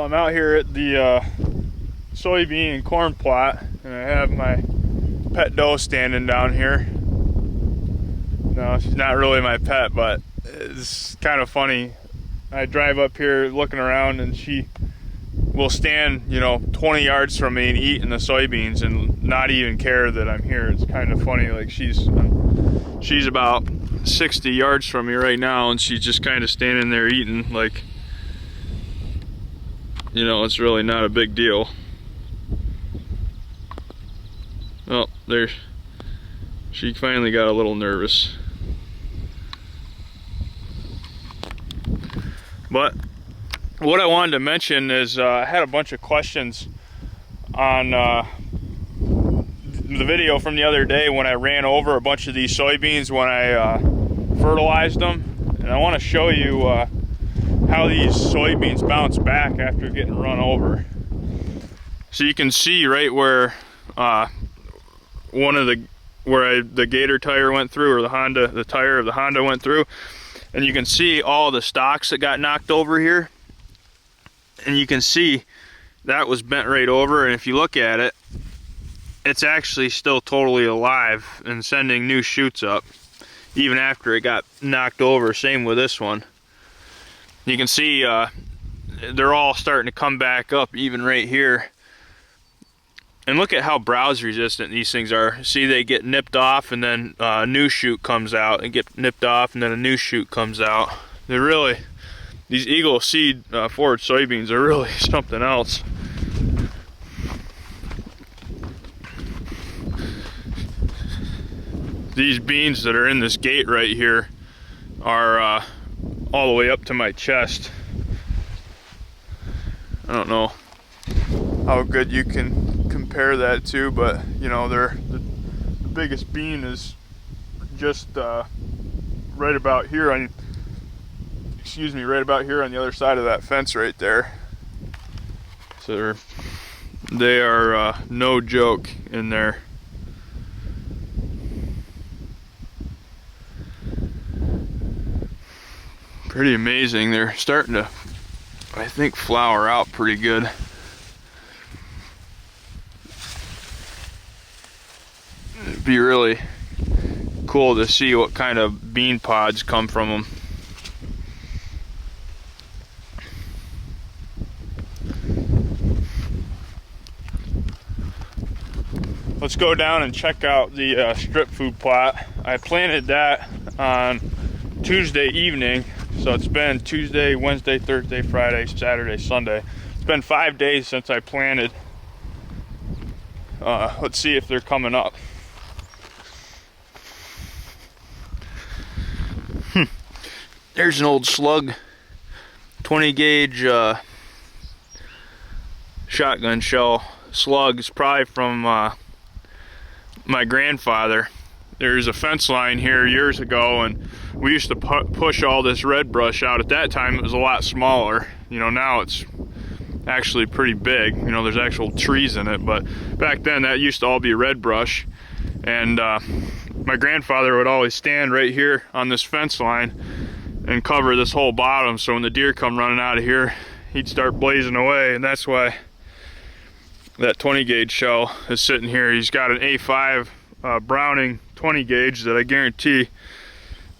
Well, I'm out here at the soybean and corn plot, and I have my pet doe standing down here. No, she's not really my pet, but it's kind of funny. I drive up here looking around, and she will stand, 20 yards from me and eat in the soybeans and not even care that I'm here. It's kind of funny. Like she's about 60 yards from me right now, and she's just kind of standing there eating like, it's really not a big deal. Oh, there, she finally got a little nervous. But what I wanted to mention is I had a bunch of questions on the video from the other day when I ran over a bunch of these soybeans when I fertilized them. And I want to show you how these soybeans bounce back after getting run over. So you can see right where the Gator tire went through, or the tire of the Honda went through, and you can see all the stalks that got knocked over here, and you can see that was bent right over. And if you look at it, it's actually still totally alive and sending new shoots up even after it got knocked over. Same with this one. You can see they're all starting to come back up even right here. And look at how browse resistant these things are. See, they get nipped off and then a new shoot comes out, and get nipped off and then a new shoot comes out. They're really, these Eagle Seed forage soybeans are really something else. These beans that are in this gate right here are all the way up to my chest. I don't know how good you can compare that to, but the biggest bean is just right about here right about here on the other side of that fence right there. So they are no joke in there. Pretty amazing. They're starting to, I think, flower out pretty good. It'd be really cool to see what kind of bean pods come from them. Let's go down and check out the strip food plot. I planted that on Tuesday evening, so it's been Tuesday, Wednesday, Thursday, Friday, Saturday, Sunday. It's been 5 days since I planted. Let's see if they're coming up. There's an old slug 20 gauge shotgun shell slug. It's probably from my grandfather. There's a fence line here years ago, and we used to push all this red brush out. At that time it was a lot smaller. Now it's actually pretty big. There's actual trees in it, but back then that used to all be red brush. And my grandfather would always stand right here on this fence line and cover this whole bottom, so when the deer come running out of here, he'd start blazing away. And that's why that 20 gauge shell is sitting here. He's got an A5 Browning 20 gauge that I guarantee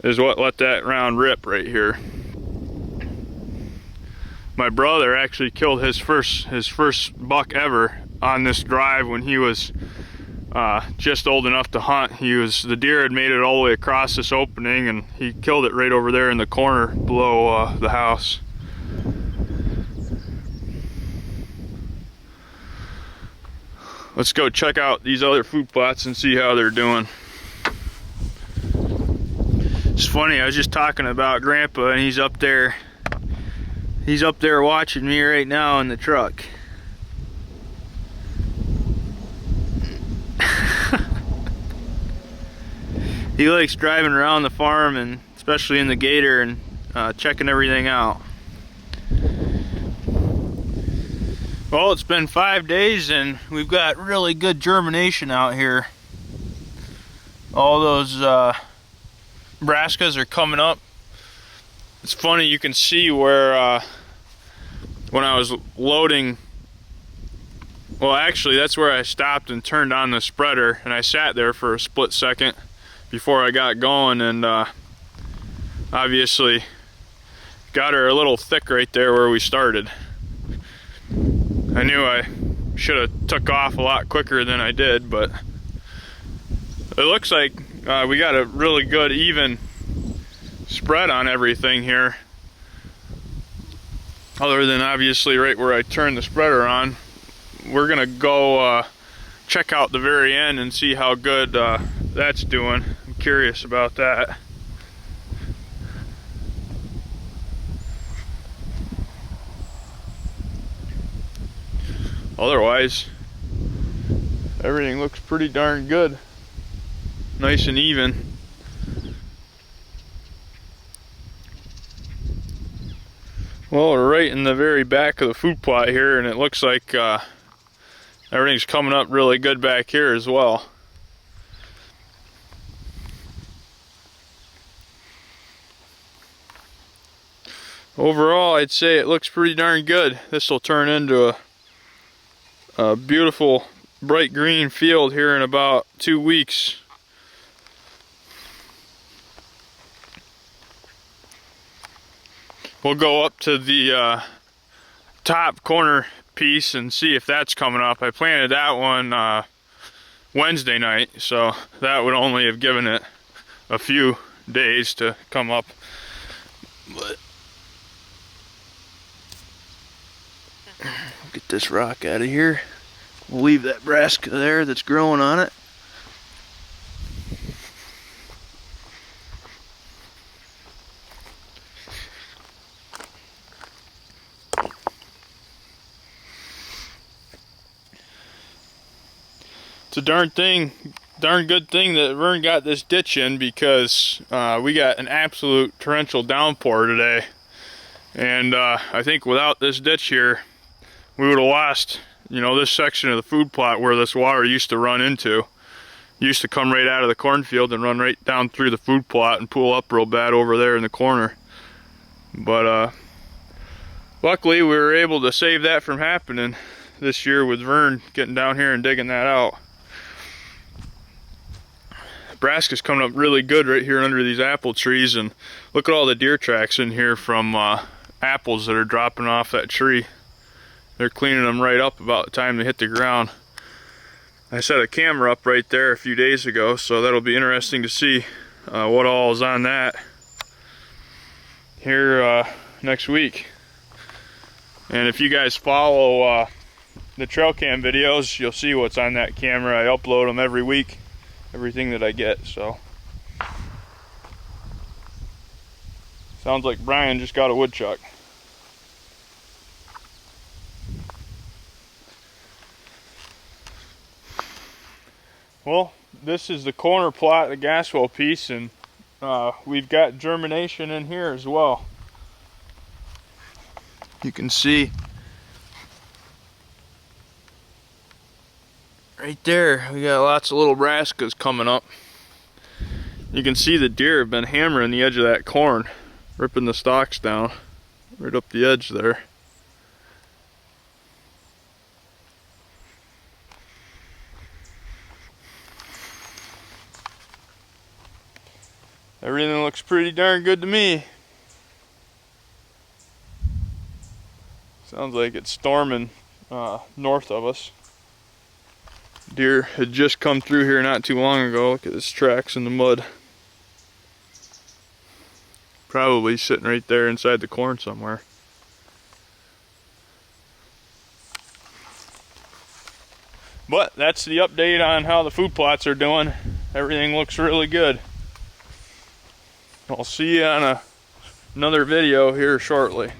is what let that round rip right here. My brother actually killed his first buck ever on this drive when he was just old enough to hunt. The deer had made it all the way across this opening, and he killed it right over there in the corner below the house. Let's go check out these other food plots and see how they're doing. It's funny, I was just talking about Grandpa, and he's up there watching me right now in the truck. He likes driving around the farm, and especially in the Gator, and checking everything out. Well, it's been 5 days and we've got really good germination out here. All those brassicas are coming up. It's funny, you can see where when I was loading, well, actually that's where I stopped and turned on the spreader, and I sat there for a split second before I got going, and obviously got her a little thick right there where we started. I knew I should have took off a lot quicker than I did, but it looks like we got a really good even spread on everything here, other than obviously right where I turned the spreader on. We're gonna go check out the very end and see how good that's doing. I'm curious about that. Otherwise, everything looks pretty darn good. Nice and even. Well, we're right in the very back of the food plot here, and it looks like everything's coming up really good back here as well. Overall, I'd say it looks pretty darn good. This will turn into a beautiful bright green field here in about 2 weeks. We'll go up to the top corner piece and see if that's coming up. I planted that one Wednesday night, so that would only have given it a few days to come up. But get this rock out of here. We'll leave that brassica there that's growing on it. It's a darn good thing that Vern got this ditch in, because we got an absolute torrential downpour today. And I think without this ditch here, we would have lost, you know, this section of the food plot where this water used to run into. It used to come right out of the cornfield and run right down through the food plot and pool up real bad over there in the corner. But luckily we were able to save that from happening this year with Vern getting down here and digging that out. Brassica's coming up really good right here under these apple trees, and look at all the deer tracks in here from apples that are dropping off that tree. They're cleaning them right up about the time they hit the ground. I set a camera up right there a few days ago, so that'll be interesting to see what all is on that here next week. And if you guys follow the trail cam videos, you'll see what's on that camera. I upload them every week, everything that I get. So sounds like Brian just got a woodchuck. Well, this is the corner plot, the gaswell piece, and we've got germination in here as well. You can see right there, we got lots of little brassicas coming up. You can see the deer have been hammering the edge of that corn, ripping the stalks down right up the edge there. Everything looks pretty darn good to me. Sounds like it's storming north of us. Deer had just come through here not too long ago. Look at his tracks in the mud. Probably sitting right there inside the corn somewhere. But that's the update on how the food plots are doing. Everything looks really good. I'll see you on another video here shortly.